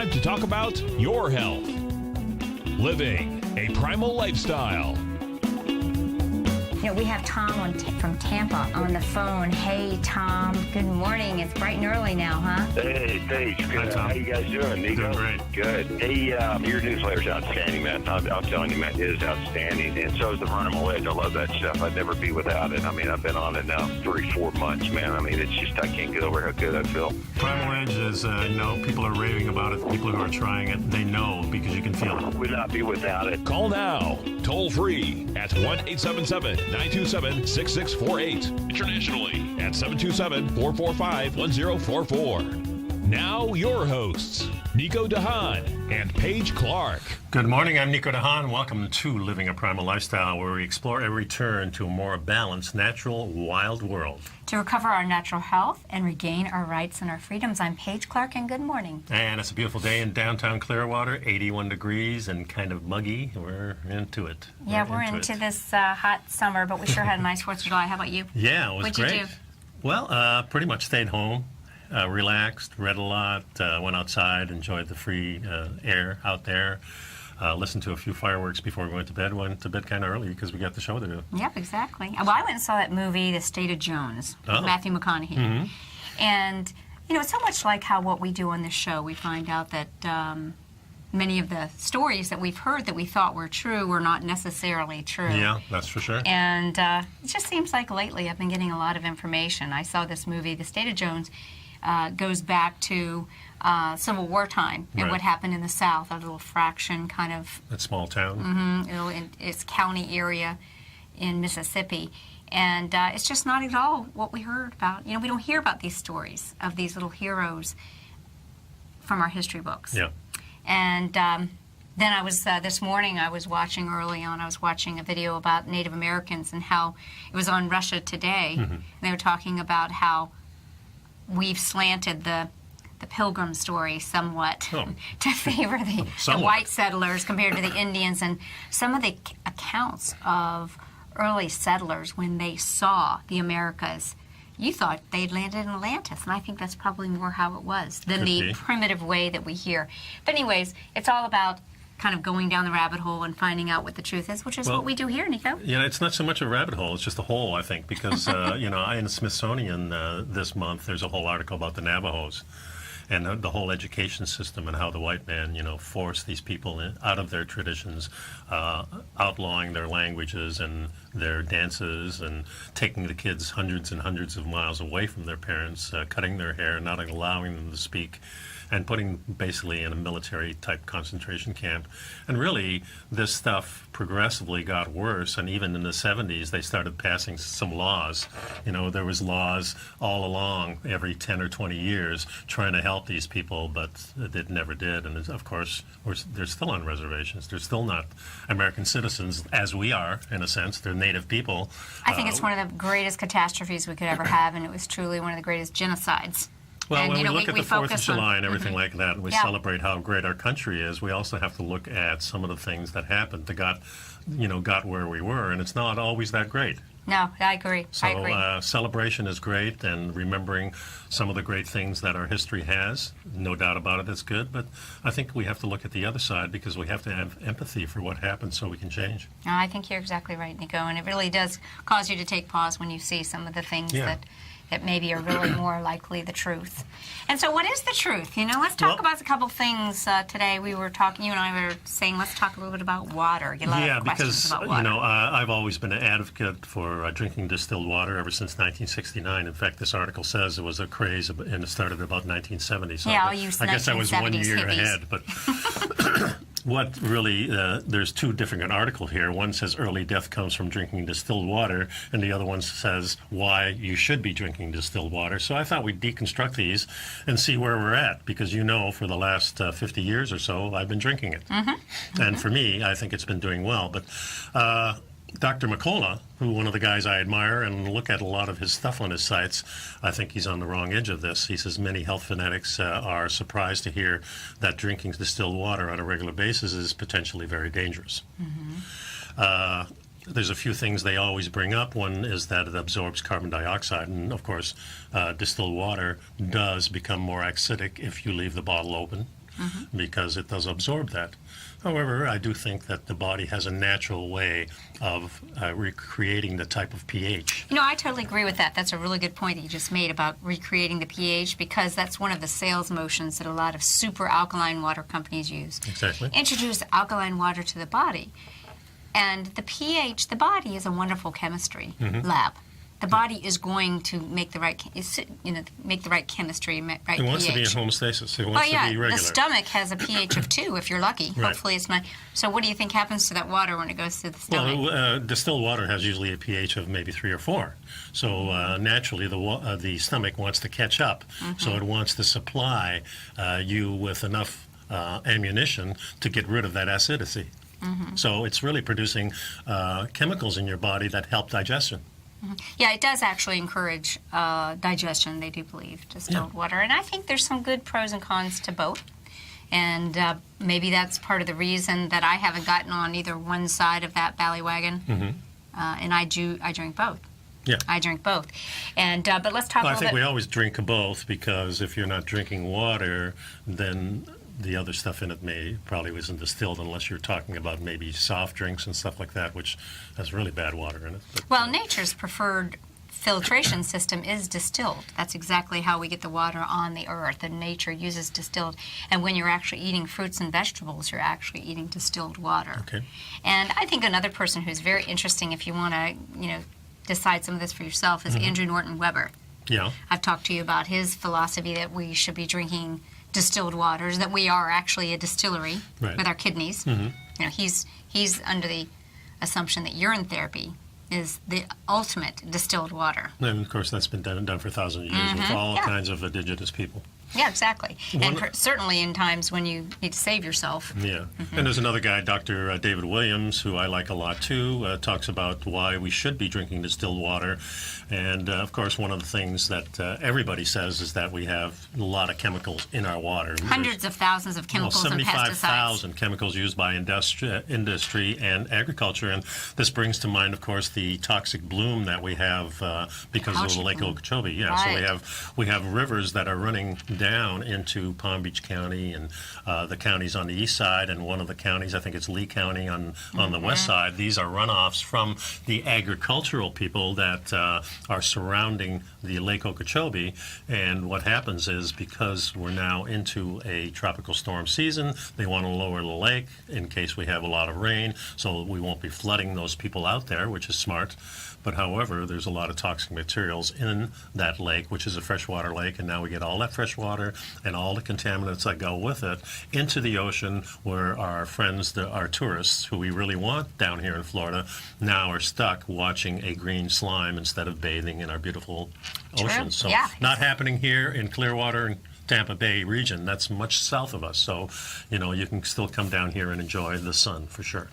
time to talk about your health. Living a primal lifestyle. You know, we have Tom from Tampa on the phone. Hey, Tom. Good morning. It's bright and early now, huh? Hey, thanks. Good. How you guys doing, Nico? Doing great. Good. Hey, your newsletter's outstanding, man. I'm telling you, man, it is outstanding. And so is the Primal. I love that stuff. I'd never be without it. I mean, I've been on it now 3-4 months, man. I mean, it's just, I can't get over how good I feel. Primal Edge is, people are raving about it. People who are trying it, they know because you can feel it. Would not be without it. Call now, toll free at 1-877-927-6648. Internationally at 727-445-1044. Now your hosts, Nico DeHaan and Paige Clark. Good morning, I'm Nico DeHaan. Welcome to Living a Primal Lifestyle, where we explore a return to a more balanced, natural, wild world. To recover our natural health and regain our rights and our freedoms, I'm Paige Clark, and good morning. And it's a beautiful day in downtown Clearwater, 81 degrees and kind of muggy. We're into it. Yeah, we're into this hot summer, but we sure had a nice 4th of July. How about you? Yeah, it was What'd great. you do? Well, pretty much stayed home. Relaxed, read a lot, went outside, enjoyed the free air out there, listened to a few fireworks before we went to bed. Went to bed kind of early because we got the show to do. Yep, exactly. Well, I went and saw that movie, The State of Jones, with Matthew McConaughey. Mm-hmm. And, you know, it's so much like how what we do on this show. We find out that many of the stories that we've heard that we thought were true were not necessarily true. Yeah, that's for sure. And it just seems like lately I've been getting a lot of information. I saw this movie, The State of Jones, goes back to Civil War time and Right. what happened in the South, a little fraction kind of, That small town. in its county area in Mississippi. And it's just not at all what we heard about. You know, we don't hear about these stories of these little heroes from our history books. Yeah. And then I was, this morning I was watching early on, I was watching a video about Native Americans and how it was on Russia Today. And they were talking about how we've slanted the Pilgrim story somewhat to favor the white settlers compared to the Indians. And some of the accounts of early settlers when they saw the Americas, you thought they'd landed in Atlantis, and I think that's probably more how it was than the primitive way that we hear. But anyways, it's all about kind of going down the rabbit hole and finding out what the truth is, which is what we do here, Nico. Yeah, it's not so much a rabbit hole, it's just a hole, I think, because, in the Smithsonian this month, there's a whole article about the Navajos and the whole education system and how the white man, forced these people out of their traditions, outlawing their languages and their dances and taking the kids hundreds and hundreds of miles away from their parents, cutting their hair, not allowing them to speak, and putting basically in a military-type concentration camp. And really, this stuff progressively got worse, and even in the 70s, they started passing some laws. There was laws all along, every 10 or 20 years, trying to help these people, but it never did. And of course, they're still on reservations. They're still not American citizens, as we are, in a sense. They're native people. I think it's one of the greatest catastrophes we could ever have, and it was truly one of the greatest genocides. Well, and, when we look at the 4th of July and on, everything like that, and we celebrate how great our country is, we also have to look at some of the things that happened that got where we were, and it's not always that great. No, I agree. So celebration is great, and remembering some of the great things that our history has, no doubt about it, that's good. But I think we have to look at the other side because we have to have empathy for what happened so we can change. I think you're exactly right, Nico, and it really does cause you to take pause when you see some of the things that maybe are really more likely the truth. And so what is the truth? Let's talk about a couple things today. We were talking, you and I were saying, let's talk a little bit about water. Get a lot of questions about water. I've always been an advocate for drinking distilled water ever since 1969. In fact, this article says it was a craze and it started about 1970. So yeah, I guess I was 1 year ahead. But what really, there's two different articles here. One says early death comes from drinking distilled water, and the other one says why you should be drinking distilled water. So I thought we'd deconstruct these and see where we're at, because for the last 50 years or so, I've been drinking it. And for me, I think it's been doing well. But Dr. McCullough, one of the guys I admire and look at a lot of his stuff on his sites, I think he's on the wrong edge of this. He says many health fanatics are surprised to hear that drinking distilled water on a regular basis is potentially very dangerous. There's a few things they always bring up. One is that it absorbs carbon dioxide, and of course, distilled water does become more acidic if you leave the bottle open. because it does absorb that. However, I do think that the body has a natural way of recreating the type of pH. You know, I totally agree with that. That's a really good point that you just made about recreating the pH, because that's one of the sales motions that a lot of super alkaline water companies use. Exactly. Introduce alkaline water to the body. And the pH, the body is a wonderful chemistry lab. The body is going to make the right, make the right chemistry, right pH. It wants to be in homeostasis. It wants to be regular. The stomach has a pH of 2 if you're lucky. Right. Hopefully it's not. So what do you think happens to that water when it goes through the stomach? Well, distilled water has usually a pH of maybe 3 or 4. So naturally, the stomach wants to catch up. So it wants to supply you with enough ammunition to get rid of that acidity. So it's really producing chemicals in your body that help digestion. Yeah, it does actually encourage digestion, they do believe, distilled water. And I think there's some good pros and cons to both. And maybe that's part of the reason that I haven't gotten on either one side of that ballywagon. And I drink both. Yeah. I drink both. And but let's talk a little bit. I think we always drink both, because if you're not drinking water, then the other stuff in it probably isn't distilled, unless you're talking about maybe soft drinks and stuff like that, which has really bad water in it. But, well, nature's preferred filtration system is distilled. That's exactly how we get the water on the earth, and nature uses distilled. And when you're actually eating fruits and vegetables, you're actually eating distilled water. Okay. And I think another person who's very interesting, if you want to, decide some of this for yourself, is Andrew Norton Weber. Yeah. I've talked to you about his philosophy that we should be drinking distilled waters, that we are actually a distillery with our kidneys. He's under the assumption that urine therapy is the ultimate distilled water. And of course, that's been done for thousands of years with all kinds of indigenous people. Yeah, exactly. And certainly in times when you need to save yourself. Yeah. And there's another guy, Dr. David Williams, who I like a lot too, talks about why we should be drinking distilled water. And of course, one of the things that everybody says is that we have a lot of chemicals in our water. Hundreds of thousands of chemicals and pesticides. 75,000 chemicals used by industry and agriculture. And this brings to mind, of course, the toxic bloom that we have because of the Lake Okeechobee. Yeah, right. So we have rivers that are running down into Palm Beach County and the counties on the east side, and one of the counties, I think it's Lee County on the west side. These are runoffs from the agricultural people that are surrounding the Lake Okeechobee. And what happens is, because we're now into a tropical storm season, they want to lower the lake in case we have a lot of rain, so we won't be flooding those people out there, which is smart. But however, there's a lot of toxic materials in that lake, which is a freshwater lake, and now we get all that fresh water and all the contaminants that go with it into the ocean, where our friends, our tourists, who we really want down here in Florida, now are stuck watching a green slime instead of bathing in our beautiful ocean. So not happening here in Clearwater and Tampa Bay region. That's much south of us. So, you can still come down here and enjoy the sun for sure.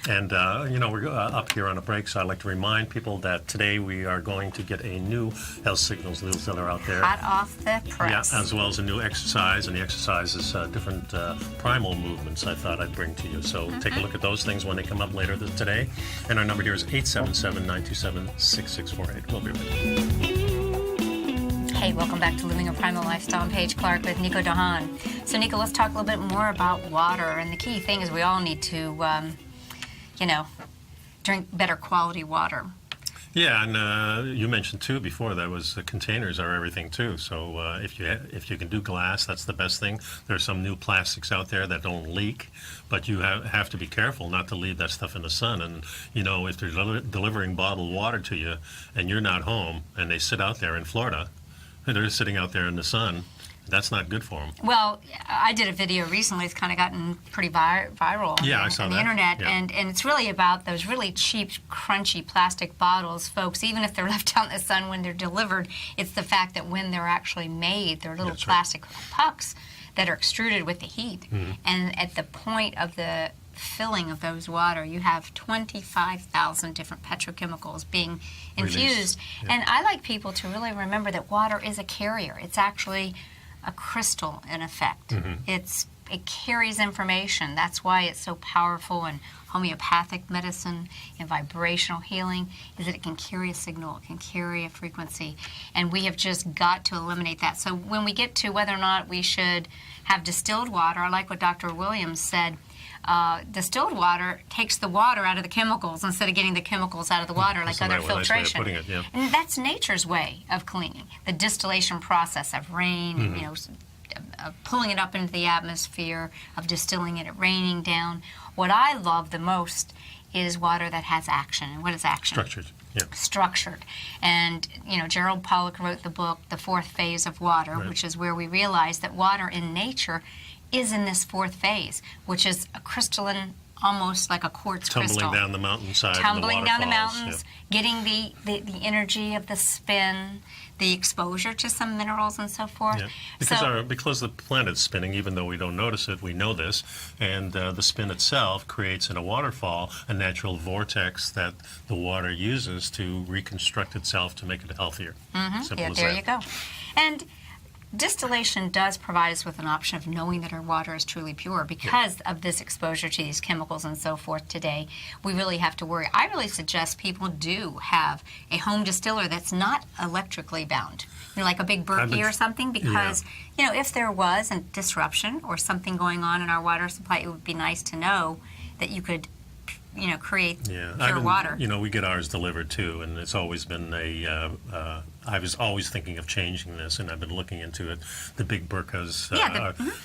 And, we're up here on a break, so I'd like to remind people that today we are going to get a new Health Signals newsletter out there. Hot off the press. Yeah, as well as a new exercise, and the exercise is different primal movements I thought I'd bring to you. So take a look at those things when they come up later today. And our number here is 877-927-6648. We'll be right back. Hey, welcome back to Living a Primal Lifestyle. I'm Paige Clark with Nico Dahan. So, Nico, let's talk a little bit more about water. And the key thing is we all need to drink better quality water. Yeah, and you mentioned too before that was containers are everything too. So if you can do glass, that's the best thing. There's some new plastics out there that don't leak, but you have to be careful not to leave that stuff in the sun. And if they're delivering bottled water to you and you're not home, and they sit out there in Florida, and they're sitting out there in the sun, that's not good for them. Well, I did a video recently. It's kind of gotten pretty viral on the internet. Yeah. And it's really about those really cheap, crunchy plastic bottles, folks. Even if they're left out in the sun when they're delivered, it's the fact that when they're actually made, they're little plastic pucks that are extruded with the heat. And at the point of the filling of those water, you have 25,000 different petrochemicals being infused. Yeah. And I like people to really remember that water is a carrier. It's actually a crystal in effect. It's it carries information. That's why it's so powerful in homeopathic medicine and vibrational healing, is that it can carry a signal, it can carry a frequency, and we have just got to eliminate that. So when we get to whether or not we should have distilled water, I like what Dr. Williams said. Distilled water takes the water out of the chemicals instead of getting the chemicals out of the water like other filtration. Nice way of putting it, yeah. And that's nature's way of cleaning. The distillation process of rain, you know, of pulling it up into the atmosphere, of distilling it, raining down. What I love the most is water that has action. And what is action? Structured, yeah. Structured. And, you know, Gerald Pollack wrote the book, The Fourth Phase of Water, Right. which is where we realize that water in nature is in this fourth phase, which is a crystalline, almost like a quartz crystal. Tumbling down the mountainside. Tumbling and the down the waterfalls, mountains, yeah. getting the energy of the spin, the exposure to some minerals and so forth. Yeah. Because the planet's spinning, even though we don't notice it, we know this, and the spin itself creates in a waterfall a natural vortex that the water uses to reconstruct itself to make it healthier. Simple Yeah, as there that. you go. And distillation does provide us with an option of knowing that our water is truly pure because of this exposure to these chemicals and so forth today. We really have to worry. I really suggest people do have a home distiller that's not electrically bound, you know, like a big Berkey or something, because, you know, if there was a disruption or something going on in our water supply, it would be nice to know that you could, you know, create pure water. You know, we get ours delivered too, and it's always been I was always thinking of changing this, and I've been looking into it. The big Burkas,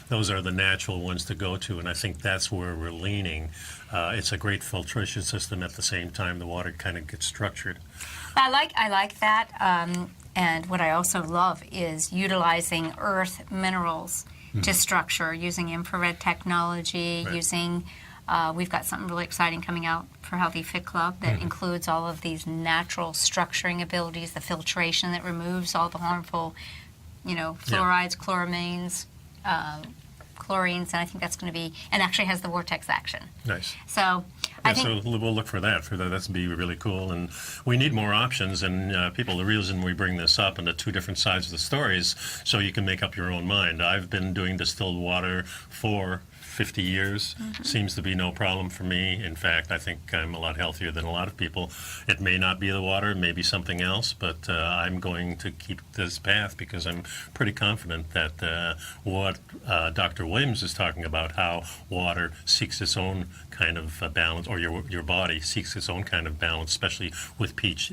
those are the natural ones to go to, and I think that's where we're leaning. It's a great filtration system. At the same time, the water kind of gets structured. I like that. And what I also love is utilizing earth minerals to structure, using infrared technology, Right. using. We've got something really exciting coming out for Healthy Fit Club that includes all of these natural structuring abilities, the filtration that removes all the harmful, you know, fluorides, chloramines, chlorines, and I think that's going to be, and actually has the vortex action. Nice. So I think so we'll look for that. That's be really cool, and we need more options. And people, the reason we bring this up and the two different sides of the stories, so you can make up your own mind. I've been doing distilled water for 50 years. Seems to be no problem for me. In fact, I think I'm a lot healthier than a lot of people. It may not be the water, it may be something else, but I'm going to keep this path because I'm pretty confident that what Dr. Williams is talking about, how water seeks its own kind of balance, or your body seeks its own kind of balance, especially with pH,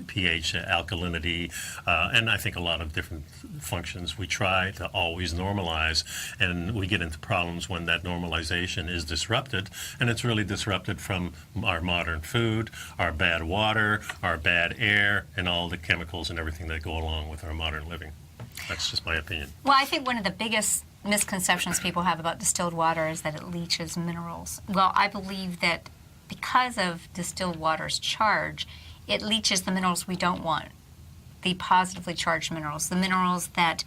alkalinity, and I think a lot of different functions. We try to always normalize, and we get into problems when that normalization is disrupted, and it's really disrupted from our modern food, our bad water, our bad air, and all the chemicals and everything that go along with our modern living. That's just my opinion. Well, I think one of the biggest misconceptions people have about distilled water is that it leaches minerals. Well, I believe that because of distilled water's charge, it leaches the minerals we don't want, the positively charged minerals, the minerals that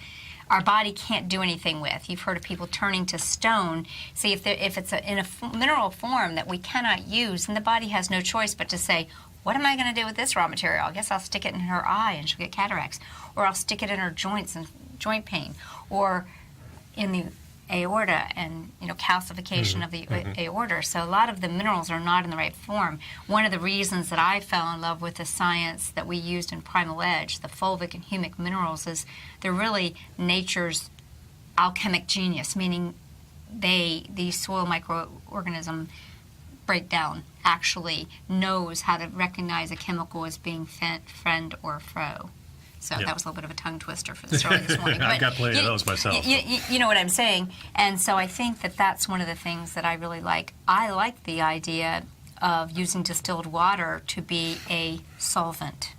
our body can't do anything with. You've heard of people turning to stone. See, if it's in a mineral form that we cannot use, then the body has no choice but to say, what am I going to do with this raw material? I guess I'll stick it in her eye and she'll get cataracts. Or I'll stick it in her joints and joint pain. Or in the aorta and, you know, calcification of the aorta. So a lot of the minerals are not in the right form. One of the reasons that I fell in love with the science that we used in Primal Edge, the fulvic and humic minerals, is they're really nature's alchemic genius, meaning the soil microorganism breakdown actually knows how to recognize a chemical as being friend or foe. So that was a little bit of a tongue twister for the story this morning. I've got plenty of those myself. You know what I'm saying. And so I think that that's one of the things that I really like. I like the idea of using distilled water to be a solvent.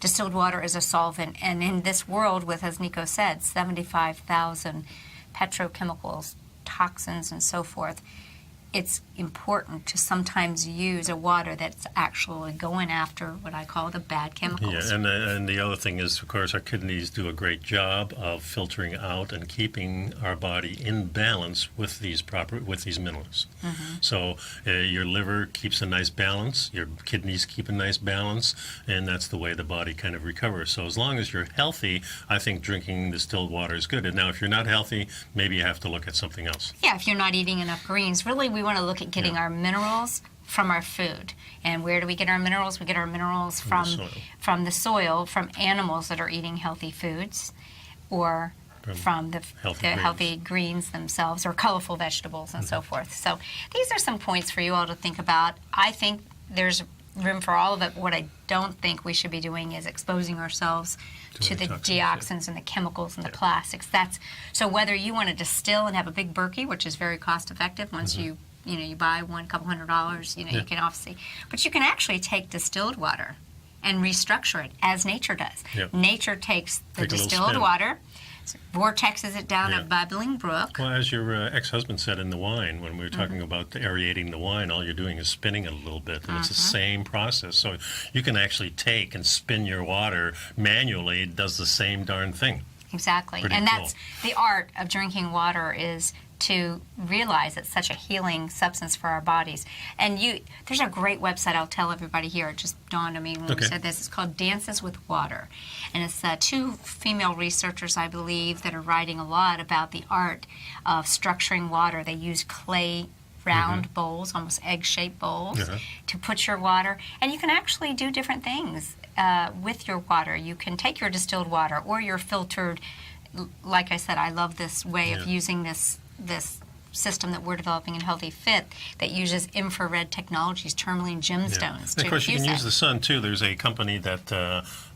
Distilled water is a solvent. And in this world with, as Nico said, 75,000 petrochemicals, toxins, and so forth, it's important to sometimes use a water that's actually going after what I call the bad chemicals. Yeah, and the other thing is, of course, our kidneys do a great job of filtering out and keeping our body in balance with these minerals. So your liver keeps a nice balance, your kidneys keep a nice balance, and that's the way the body kind of recovers. So as long as you're healthy, I think drinking distilled water is good. And now if you're not healthy, maybe you have to look at something else. Yeah, if you're not eating enough greens, really we want to look at getting our minerals from our food. And where do we get our minerals? We get our minerals from the soil, from animals that are eating healthy foods, or from the healthy greens themselves, or colorful vegetables and so forth. So these are some points for you all to think about. I think there's room for all of it. What I don't think we should be doing is exposing ourselves to the dioxins and the chemicals and the plastics. So whether you want to distill and have a big Berkey, which is very cost effective once you buy one, couple $100, you can obviously, but you can actually take distilled water and restructure it as nature does. Nature takes the distilled water, vortexes it down a bubbling brook. Well, as your ex-husband said in the wine, when we were talking about aerating the wine, all you're doing is spinning it a little bit, and it's the same process. So you can actually take and spin your water manually. It does the same darn thing. Exactly. Pretty and cool. That's the art of drinking water, is to realize it's such a healing substance for our bodies. And there's a great website I'll tell everybody here. It just dawned on me when we said this. It's called Dances with Water. And it's two female researchers, I believe, that are writing a lot about the art of structuring water. They use clay round bowls, almost egg-shaped bowls, to put your water. And you can actually do different things with your water. You can take your distilled water or your filtered. Like I said, I love this way of using this system that we're developing in Healthy Fit that uses infrared technologies, tourmaline gemstones. Of course, you can use the sun too. There's a company that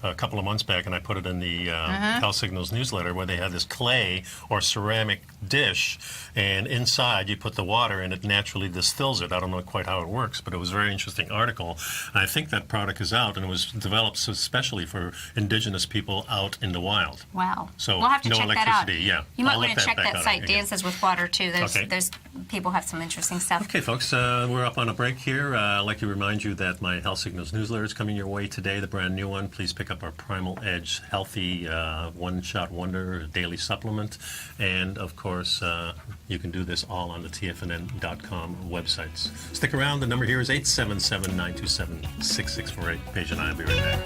a couple of months back, and I put it in the Health Signals newsletter, where they had this clay or ceramic dish, and inside you put the water and it naturally distills it. I don't know quite how it works, but it was a very interesting article. And I think that product is out, and it was developed especially for indigenous people out in the wild. Wow. So we'll have to no check electricity. that out. You might want to check that site, Dances with Water, too. There's people have some interesting stuff. Okay, folks, we're up on a break here. I'd like to remind you that my Health Signals newsletter is coming your way today, the brand new one. Please pick up our Primal Edge Healthy One-Shot Wonder daily supplement. And, of course, you can do this all on the TFNN.com websites. Stick around. The number here is 877-927-6648. Paige and I will be right back.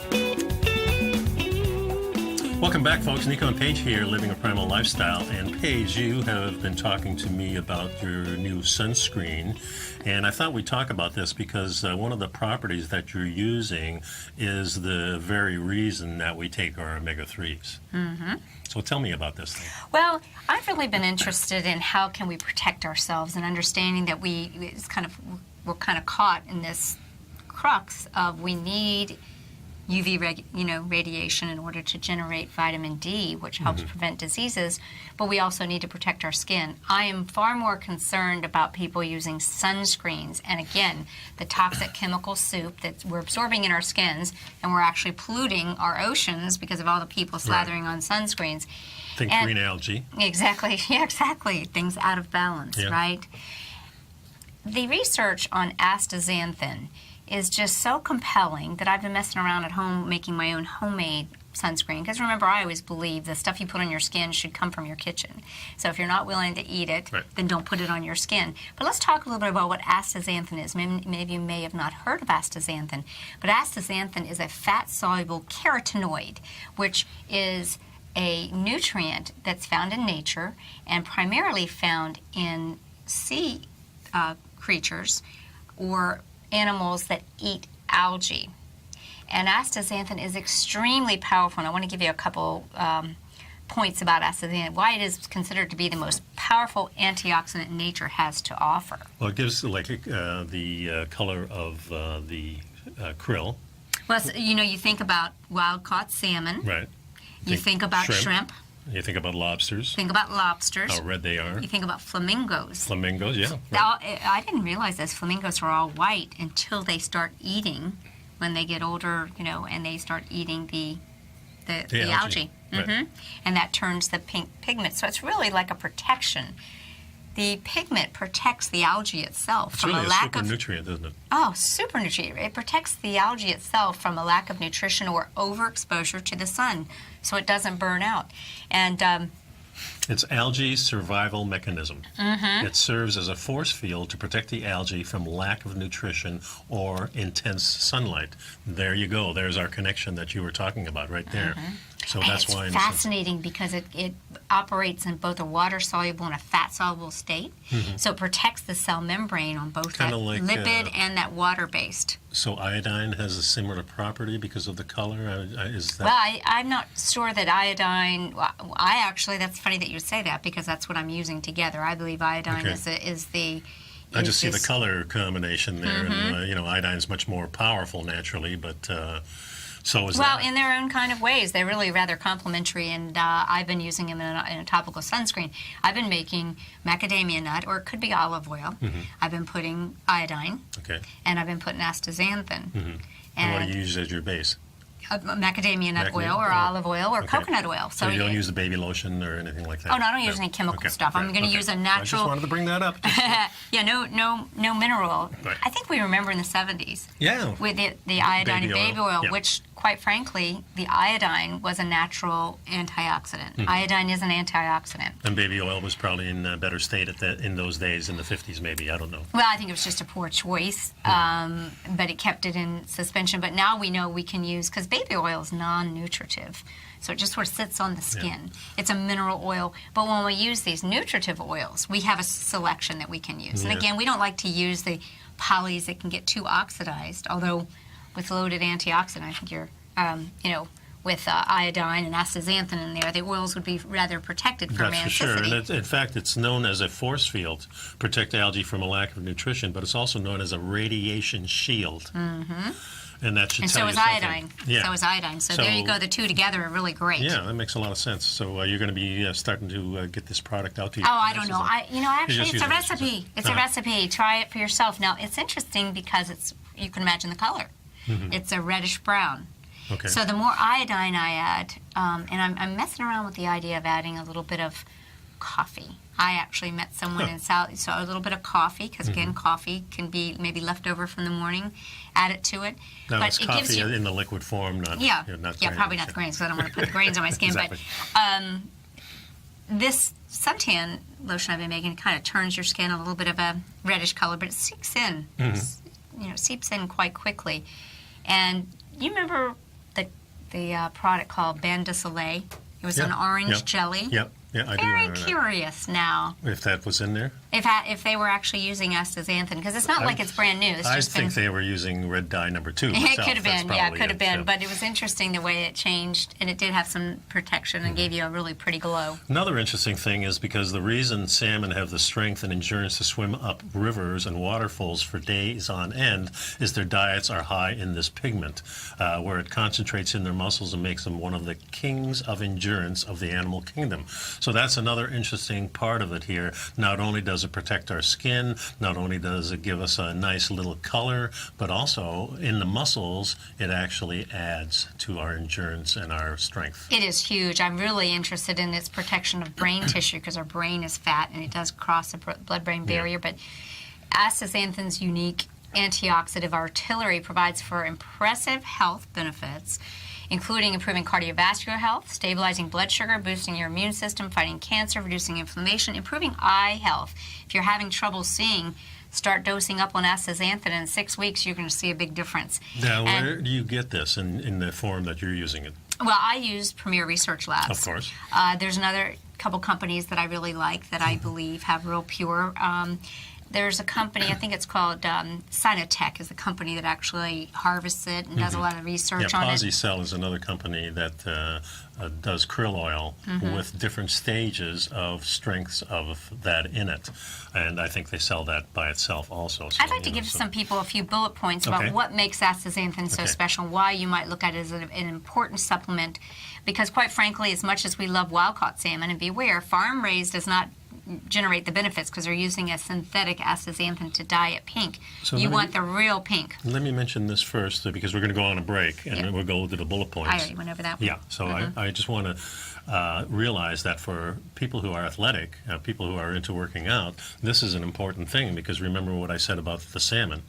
Welcome back, folks. Nico and Paige here, living a primal lifestyle. And Paige, you have been talking to me about your new sunscreen. And I thought we'd talk about this because one of the properties that you're using is the very reason that we take our omega-3s. So tell me about this thing. Well, I've really been interested in how can we protect ourselves, and understanding that we're kind of caught in this crux of we need UV radiation in order to generate vitamin D, which helps prevent diseases, but we also need to protect our skin. I am far more concerned about people using sunscreens, and again, the toxic chemical soup that we're absorbing in our skins, and we're actually polluting our oceans because of all the people slathering on sunscreens. Think green algae. Exactly. Yeah, exactly. Things out of balance, right? The research on astaxanthin is just so compelling that I've been messing around at home making my own homemade sunscreen. Because remember, I always believe the stuff you put on your skin should come from your kitchen. So if you're not willing to eat it, then don't put it on your skin. But let's talk a little bit about what astaxanthin is. Many of you may have not heard of astaxanthin, but astaxanthin is a fat-soluble carotenoid, which is a nutrient that's found in nature and primarily found in sea creatures or animals that eat algae. And astaxanthin is extremely powerful, and I want to give you a couple points about astaxanthin, why it is considered to be the most powerful antioxidant nature has to offer. Well, it gives the color of the krill. Well, so, you think about wild-caught salmon. Right. You think about shrimp. You think about lobsters. Think about lobsters. How red they are. You think about flamingos. Flamingos, yeah. Right. I didn't realize those flamingos were all white until they start eating, when they get older, and they start eating the algae. Right. And that turns the pink pigment. So it's really like a protection. the pigment protects the algae itself It's from really a a lack super of nutrient, isn't it? super nutrient. It protects the algae itself from a lack of nutrition or overexposure to the sun, so it doesn't burn out. And It's algae survival mechanism. Mm-hmm. It serves as a force field to protect the algae from lack of nutrition or intense sunlight. There you go. There's our connection that you were talking about right there. So and that's it's why. fascinating because it operates in both a water-soluble and a fat-soluble state. So it protects the cell membrane on both that Kinda like, lipid and that water-based. So iodine has a similar property because of the color? Is that? Well, I'm not sure that iodine. I actually, that's funny that you say that because that's what I'm using together. I believe iodine Okay. is the. I just see the this- color combination there, Mm-hmm. and iodine's much more powerful naturally, but so is Well, that. in their own kind of ways, they're really rather complementary, and I've been using them in a topical sunscreen. I've been making macadamia nut, or it could be olive oil. I've been putting iodine, Okay. and I've been putting astaxanthin. And what do you use as your base? Macadamia nut oil, or oil. olive oil, or Okay. coconut oil. So you don't use the baby lotion or anything like that? Oh, no, I don't use any chemical stuff. I'm gonna use a I natural- just wanted to bring that up. Yeah, no mineral oil. Right. I think we remember in the 70s Yeah. with the iodine Baby and baby oil, oil, yeah. which, quite frankly, the iodine was a natural antioxidant. Iodine is an antioxidant. And baby oil was probably in a better state in those days, in the 50s maybe, I don't know. Well, I think it was just a poor choice, but it kept it in suspension. But now we know we can use, because baby oil is non-nutritive, so it just sort of sits on the skin. It's a mineral oil. But when we use these nutritive oils, we have a selection that we can use. And Yeah. again, we don't like to use the polys that can get too oxidized, although with loaded antioxidant, I think you're, with iodine and astaxanthin in there, the oils would be rather protected from That's for sure. And acidity. in fact, it's known as a force field, protect algae from a lack of nutrition, but it's also known as a radiation shield. And that should And tell so you is something. iodine. Yeah. So is iodine. So there you go. The two together are really great. Yeah, that makes a lot of sense. So you're going to be starting to get this product out to you. Oh, I don't know. Actually, just it's a use it as recipe. yourself. It's a recipe. Try it for yourself. Now, it's interesting because you can imagine the color. It's a reddish brown. Okay. So the more iodine I add, and I'm messing around with the idea of adding a little bit of coffee. I actually met someone in South, so a little bit of coffee, because again, coffee can be maybe left over from the morning. Add it to it. Now, but it's it coffee gives you, in the liquid form, not yeah, not probably not grains. the grains, because I don't want to put the grains on my skin. Exactly. But this suntan lotion I've been making kind of turns your skin a little bit of a reddish color, but it seeps in. Seeps in quite quickly. And you remember the product called Bain de Soleil? It was an orange jelly. Yep. Yeah, I do Very remember that. curious now If that was in there? if they were actually using astaxanthin, because it's not like it's brand new. It's I just think been. they were using red dye number 2. It myself. could have That's been, yeah, it probably could have been. yeah. But it was interesting the way it changed, and it did have some protection and gave you a really pretty glow. Another interesting thing is because the reason salmon have the strength and endurance to swim up rivers and waterfalls for days on end is their diets are high in this pigment, where it concentrates in their muscles and makes them one of the kings of endurance of the animal kingdom. So that's another interesting part of it here. Not only does it protect our skin, not only does it give us a nice little color, but also in the muscles, it actually adds to our endurance and our strength. It is huge. I'm really interested in its protection of brain tissue because our brain is fat and it does cross the blood-brain barrier. But astaxanthin's unique antioxidant artillery provides for impressive health benefits, including improving cardiovascular health, stabilizing blood sugar, boosting your immune system, fighting cancer, reducing inflammation, improving eye health. If you're having trouble seeing, start dosing up on astaxanthin. In 6 weeks, you're going to see a big difference. Now, And- where do you get this in the form that you're using it? Well, I use Premier Research Labs. Of course. There's another couple companies that I really like that I believe have real pure. There's a company, I think it's called Sinotech, is the company that actually harvests it and does a lot of research on it. PosiCell is another company that does krill oil with different stages of strengths of that in it. And I think they sell that by itself also. So, I'd like to give some people a few bullet points Okay. about what makes astaxanthin so Okay. special, why you might look at it as an important supplement. Because quite frankly, as much as we love wild-caught salmon, and beware, farm-raised does not generate the benefits because they're using a synthetic astaxanthin to dye it pink. So You let me- want the real pink. Let me mention this first because we're going to go on a break and Yeah. we'll go to the bullet points. I already went over that one. Yeah, so I just want to realize that for people who are athletic, people who are into working out, this is an important thing because remember what I said about the salmon.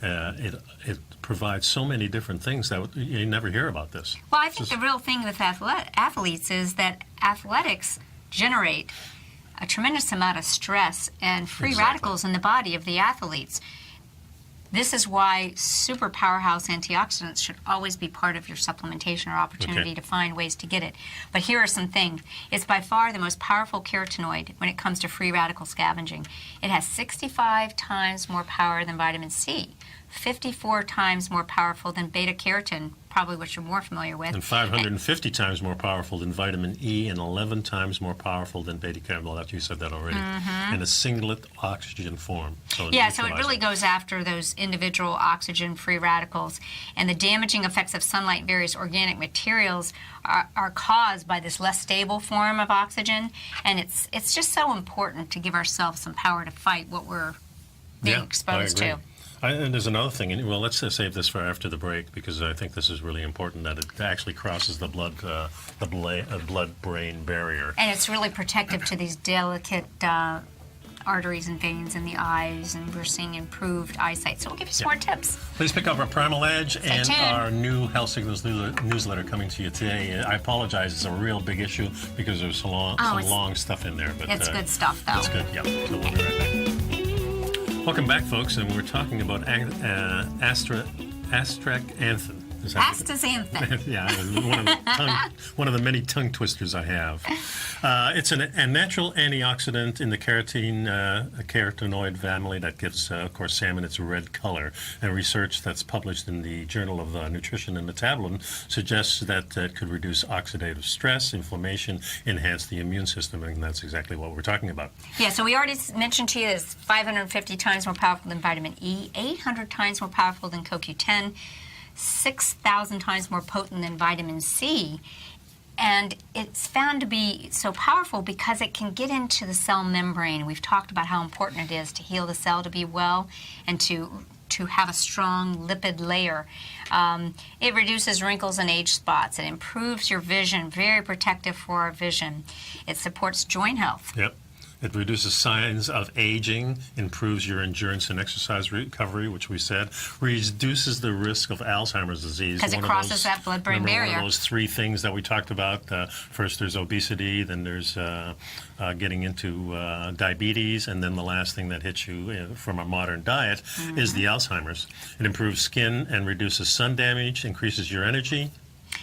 It provides so many different things that you never hear about this. Well, I think the real thing with athletes is that athletics generate a tremendous amount of stress and free Exactly. radicals in the body of the athletes. This is why super powerhouse antioxidants should always be part of your supplementation or opportunity Okay. to find ways to get it. But here are some things. It's by far the most powerful carotenoid when it comes to free radical scavenging. It has 65 times more power than vitamin C, 54 times more powerful than beta carotene, probably what you're more familiar with. And 550 times more powerful than vitamin E and 11 times more powerful than beta carotene. Well, you said that already. In a singlet oxygen form. Yeah, so it really goes after those individual oxygen-free radicals. And the damaging effects of sunlight and various organic materials are caused by this less stable form of oxygen. And it's just so important to give ourselves some power to fight what we're being exposed to. And there's another thing. And, well, let's save this for after the break because I think this is really important that it actually crosses the blood-brain barrier. And it's really protective to these delicate arteries and veins in the eyes, and we're seeing improved eyesight. So we'll give you some more tips. Please pick up our Primal Edge and tuned. our new Health Signals newsletter coming to you today. I apologize, it's a real big issue because there's some long stuff in there. But It's good stuff, though. It's good, yeah. So we'll be right back. Welcome back, folks, and we're talking about astaxanthin. Is that- Astaxanthin. Yeah, one of the many tongue twisters I have. It's a natural antioxidant in the carotenoid family that gives, of course, salmon its red color. And research that's published in the Journal of Nutrition and Metabolism suggests that it could reduce oxidative stress, inflammation, enhance the immune system, and that's exactly what we're talking about. Yeah, so we already mentioned to you that it's 550 times more powerful than vitamin E, 800 times more powerful than CoQ10, 6,000 times more potent than vitamin C. And it's found to be so powerful because it can get into the cell membrane. We've talked about how important it is to heal the cell to be well and to have a strong lipid layer. It reduces wrinkles and age spots. It improves your vision, very protective for our vision. It supports joint health. Yep. It reduces signs of aging, improves your endurance and exercise recovery, which we said, reduces the risk of Alzheimer's disease. Because it crosses that blood-brain barrier. One of those three things that we talked about. First, there's obesity, then there's getting into diabetes, and then the last thing that hits you from a modern diet is the Alzheimer's. It improves skin and reduces sun damage, increases your energy.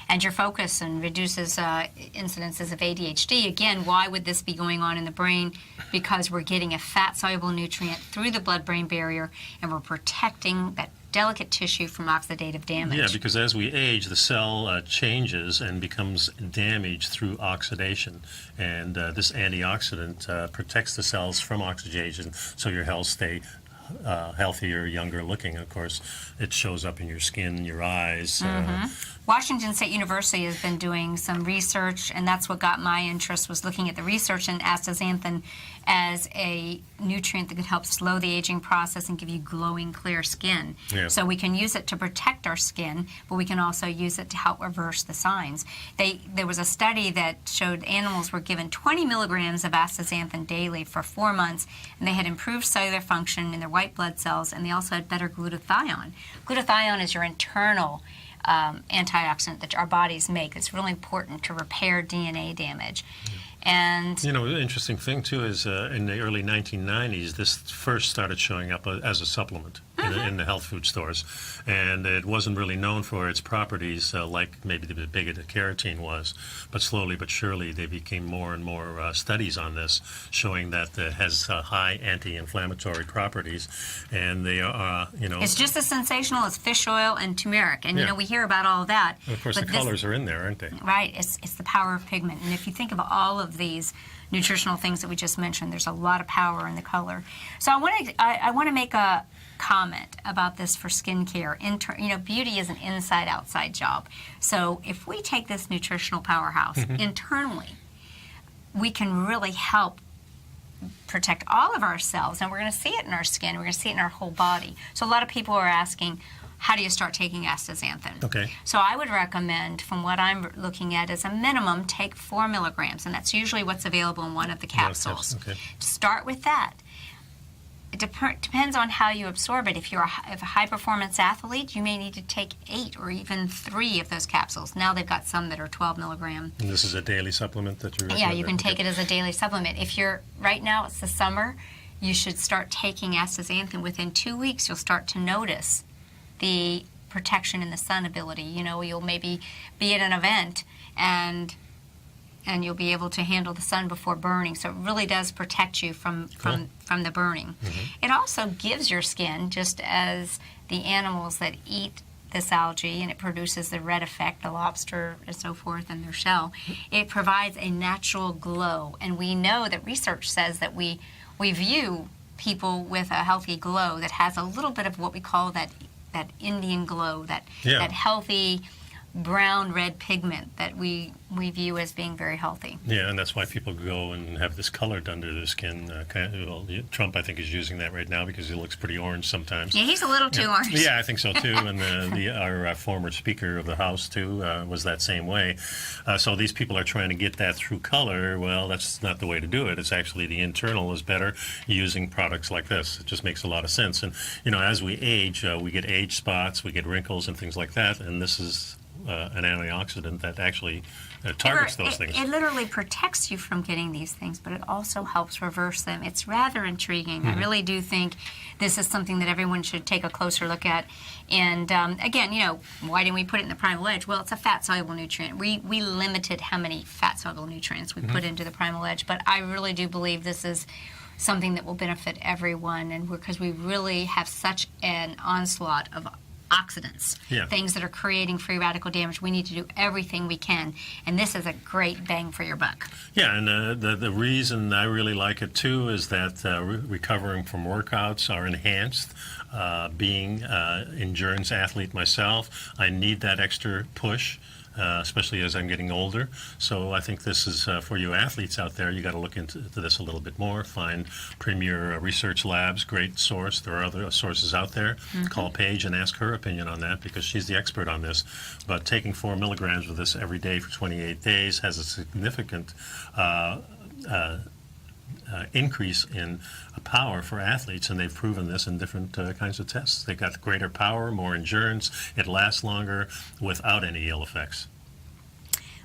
And your focus, and reduces incidences of ADHD. Again, why would this be going on in the brain? Because we're getting a fat-soluble nutrient through the blood-brain barrier, and we're protecting that delicate tissue from oxidative damage. Yeah, because as we age, the cell changes and becomes damaged through oxidation. And this antioxidant protects the cells from oxidation, so your cells stay healthier, younger looking. Of course, it shows up in your skin, your eyes. Washington State University has been doing some research, and that's what got my interest, was looking at the research in astaxanthin as a nutrient that could help slow the aging process and give you glowing, clear skin. Yeah. So we can use it to protect our skin, but we can also use it to help reverse the signs. There was a study that showed animals were given 20 milligrams of astaxanthin daily for 4 months, and they had improved cellular function in their white blood cells, and they also had better glutathione. Glutathione is your internal antioxidant that our bodies make. It's really important to repair DNA damage. And you know, the interesting thing too is in the early 1990s, this first started showing up as a supplement in the health food stores, and it wasn't really known for its properties like maybe the beta carotene was. But slowly but surely, they became more and more studies on this, showing that it has high anti-inflammatory properties, and they are, you know, it's just as sensational as fish oil and turmeric. And you know, we hear about all of that. of course, but the colors are in there, aren't they? Right, it's the power of pigment. And if you think of all of these nutritional things that we just mentioned, there's a lot of power in the color. So I want to make a comment about this for skincare. You know, beauty is an inside-outside job. So if we take this nutritional powerhouse internally, we can really help protect all of our cells, and we're going to see it in our skin. We're going to see it in our whole body. So a lot of people are asking, how do you start taking astaxanthin? Okay. So I would recommend, from what I'm looking at, as a minimum, take 4 milligrams, and that's usually what's available in one of the capsules. Okay. Start with that. It depends on how you absorb it. If you're a high-performance athlete, you may need to take 8 or even 3 of those capsules. Now they've got some that are 12 milligram. And this is a daily supplement that you're Yeah, you can take it as a daily supplement. If you're, right now it's the summer, you should start taking astaxanthin. Within 2 weeks, you'll start to notice the protection in the sun ability. You know, you'll maybe be at an event and you'll be able to handle the sun before burning. So it really does protect you from the burning. Mm-hmm. It also gives your skin, just as the animals that eat this algae and it produces the red effect, the lobster and so forth in their shell, it provides a natural glow. And we know that research says that we view people with a healthy glow that has a little bit of what we call that Indian glow, that healthy brown red pigment that we view as being very healthy. Yeah, and that's why people go and have this color done to their skin. Trump, I think, is using that right now because he looks pretty orange sometimes. Yeah, he's a little too orange. Yeah, I think so too. And our former Speaker of the House too was that same way. So these people are trying to get that through color. Well, that's not the way to do it. It's actually the internal is better using products like this. It just makes a lot of sense. And as we age, we get age spots, we get wrinkles and things like that. And this is an antioxidant that actually targets those things. It literally protects you from getting these things, but it also helps reverse them. It's rather intriguing. Mm-hmm. I really do think this is something that everyone should take a closer look at. And again, why didn't we put it in the Primal Edge? Well, it's a fat-soluble nutrient. We limited how many fat-soluble nutrients we put into the Primal Edge, but I really do believe this is something that will benefit everyone, and because we really have such an onslaught of oxidants, things that are creating free radical damage. We need to do everything we can, and this is a great bang for your buck. Yeah, and the reason I really like it too is that recovering from workouts are enhanced. Being an endurance athlete myself, I need that extra push. Especially as I'm getting older. So I think this is for you athletes out there. You got to look into this a little bit more. Find Premier Research Labs, great source. There are other sources out there. Mm-hmm. Call Paige and ask her opinion on that because she's the expert on this. But taking 4 milligrams of this every day for 28 days has a significant increase in power for athletes, and they've proven this in different kinds of tests. They've got greater power, more endurance, it lasts longer without any ill effects.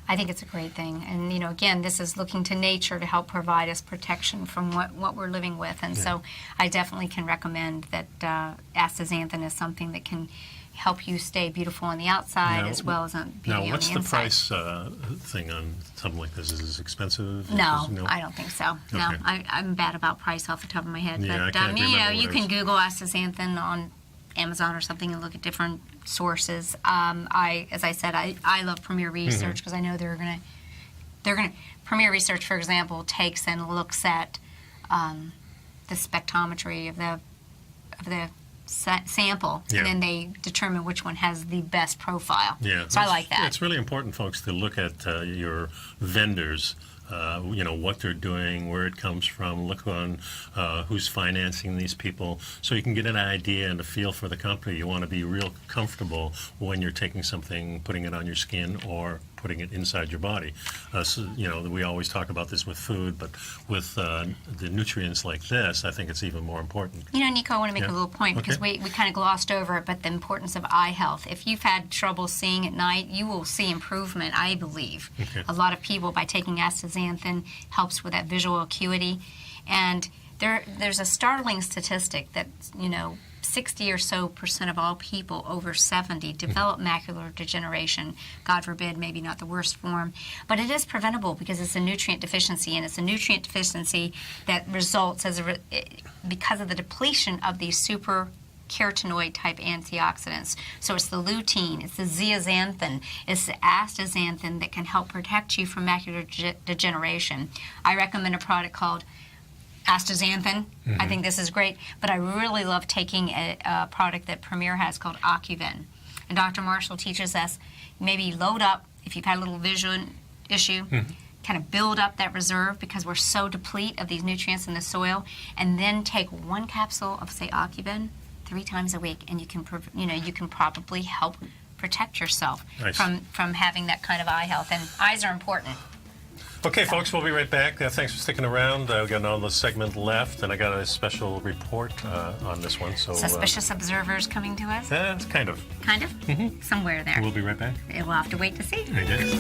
I think it's a great thing. And, again, this is looking to nature to help provide us protection from what we're living with. And so I definitely can recommend that astaxanthin is something that can help you stay beautiful on the outside as well as on beauty on the inside. Now, what's the price thing on something like this? Is this expensive? No, I don't think so. Okay. No, I'm bad about price off the top of my head. Yeah, but, I can't remember you can Google astaxanthin on Amazon or something and look at different sources. As I said, I love Premier Research because I know they're gonna. Premier Research, for example, takes and looks at the spectrometry of the sample, and then they determine which one has the best profile. Yeah, so I like that. It's really important, folks, to look at your vendors. What they're doing, where it comes from, look on who's financing these people, so you can get an idea and a feel for the company. You want to be real comfortable when you're taking something, putting it on your skin, or putting it inside your body. We always talk about this with food, but with the nutrients like this, I think it's even more important. Nico, I want to make a little point because we kind of glossed over it, but the importance of eye health. If you've had trouble seeing at night, you will see improvement, I believe. Okay. A lot of people, by taking astaxanthin, helps with that visual acuity. And there's a startling statistic that, 60 or so % of all people over 70 develop macular degeneration. God forbid, maybe not the worst form, but it is preventable because it's a nutrient deficiency, and it's a nutrient deficiency that results because of the depletion of these super carotenoid type antioxidants. So it's the lutein, it's the zeaxanthin, it's the astaxanthin that can help protect you from macular degeneration. I recommend a product called astaxanthin. I think this is great, but I really love taking a product that Premier has called Ocuven. And Dr. Marshall teaches us maybe load up, if you've had a little vision issue, kind of build up that reserve because we're so deplete of these nutrients in the soil, and then take one capsule of, say, Ocuben 3 times a week, and you can probably help protect yourself from having that kind of eye health. And eyes are important. Okay, folks, we'll be right back. Thanks for sticking around. We've got another segment left, and I got a special report on this one. So suspicious observers coming to us? It's kind of. Kind of? Mm-hmm. Somewhere there. We'll be right back. We'll have to wait to see. I guess.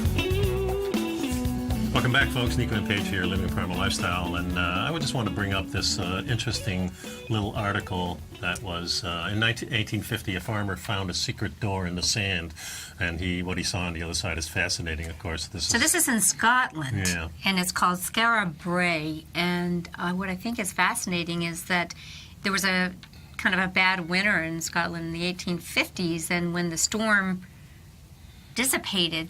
Welcome back, folks. Nico and Paige here, Living a Primal Lifestyle. And I would just want to bring up this interesting little article that was in 1850, a farmer found a secret door in the sand. And what he saw on the other side is fascinating, of course. This is in Scotland. Yeah. And it's called Skara Brae. And what I think is fascinating is that there was a kind of a bad winter in Scotland in the 1850s. And when the storm dissipated,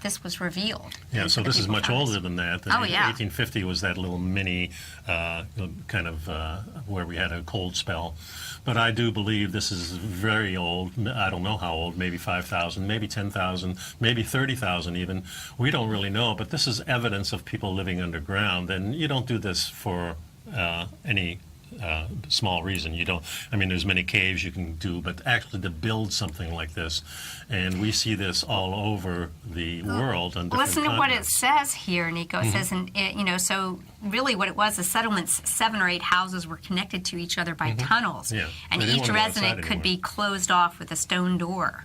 this was revealed. Yeah, so this is much older than that. Oh, yeah. 1850 was that little mini kind of where we had a cold spell. But I do believe this is very old. I don't know how old, maybe 5,000, maybe 10,000, maybe 30,000 even. We don't really know, but this is evidence of people living underground. And you don't do this for any small reason. You don't, I mean, there's many caves you can do, but actually to build something like this, and we see this all over the world on different Listen to what it continents. says here, Nico. It says, so really what it was, the settlements, 7 or 8 houses were connected to each other by tunnels. Yeah. And They didn't each want to go outside resident could anymore. be closed off with a stone door.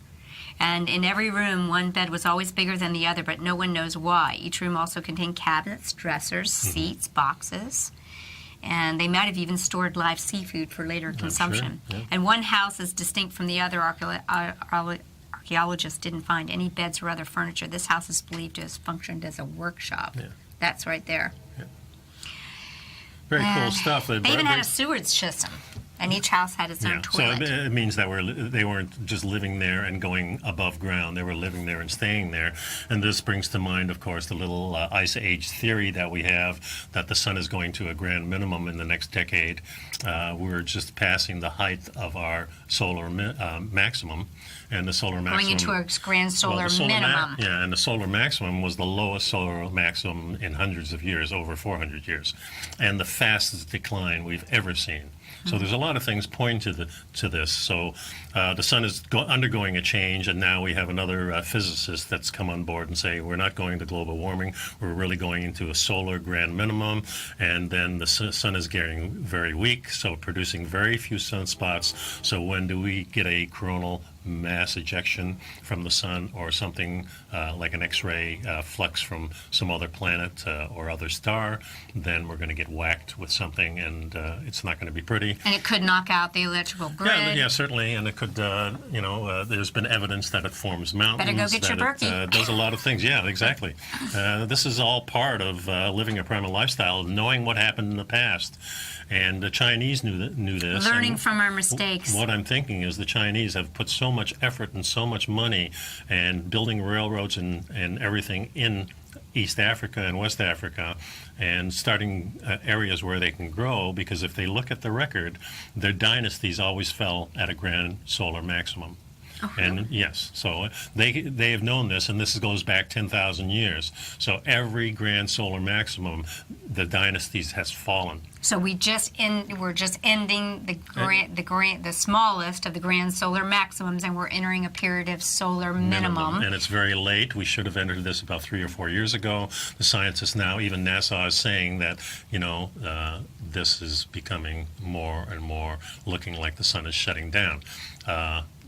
And in every room, one bed was always bigger than the other, but no one knows why. Each room also contained cabinets, dressers, seats, boxes. And they might have even stored live seafood for later consumption. Sure, yeah. And one house is distinct from the other. Archaeologists didn't find any beds or other furniture. This house is believed to have functioned as a workshop. Yeah. That's right there. Very cool stuff. They even had a sewage system, and each house had its own toilet. So it means that they weren't just living there and going above ground. They were living there and staying there. And this brings to mind, of course, the little ice age theory that we have, that the sun is going to a grand minimum in the next decade. We're just passing the height of our solar maximum. And the solar maximum... Going into a grand solar minimum. And the solar maximum was the lowest solar maximum in hundreds of years, over 400 years. And the fastest decline we've ever seen. So there's a lot of things pointing to this. So the sun is undergoing a change, and now we have another physicist that's come on board and say we're not going to global warming. We're really going into a solar grand minimum, and then the sun is getting very weak, so producing very few sunspots. So when do we get a coronal mass ejection from the sun, or something like an X-ray flux from some other planet or other star? Then we're going to get whacked with something, and it's not going to be pretty. And it could knock out the electrical grid. Yeah, certainly, and it could, there's been evidence that it forms mountains. Better go get your Berkey. It does a lot of things. Yeah, exactly. This is all part of living a primal lifestyle, knowing what happened in the past. And the Chinese knew this. Learning from our mistakes. What I'm thinking is the Chinese have put so much effort and so much money and building railroads and everything in East Africa and West Africa, and starting areas where they can grow, because if they look at the record, their dynasties always fell at a grand solar maximum. And yes, so they have known this, and this goes back 10,000 years. So every grand solar maximum, the dynasties has fallen. So we're just ending the smallest of the grand solar maximums, and we're entering a period of solar minimum. And it's very late. We should have entered this about 3 or 4 years ago. The scientists now, even NASA, is saying that this is becoming more and more looking like the sun is shutting down.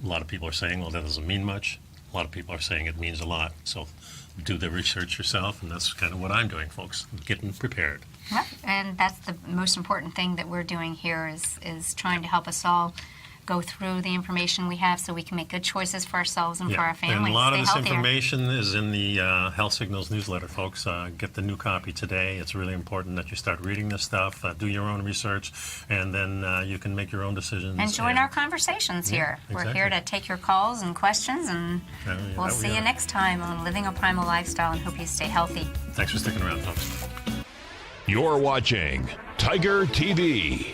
A lot of people are saying, well, that doesn't mean much. A lot of people are saying it means a lot. So do the research yourself, and that's kind of what I'm doing, folks, getting prepared. Well, and that's the most important thing that we're doing here is trying to help us all go through the information we have so we can make good choices for ourselves and for our families. And a lot of this healthier. information is in the Health Signals newsletter, folks. Get the new copy today. It's really important that you start reading this stuff, do your own research, and then you can make your own decisions. And join our conversations here. Exactly. We're here to take your calls and questions, and we'll see you next time on Living a Primal Lifestyle, and hope you stay healthy. Thanks for sticking around, folks. You're watching Tiger TV.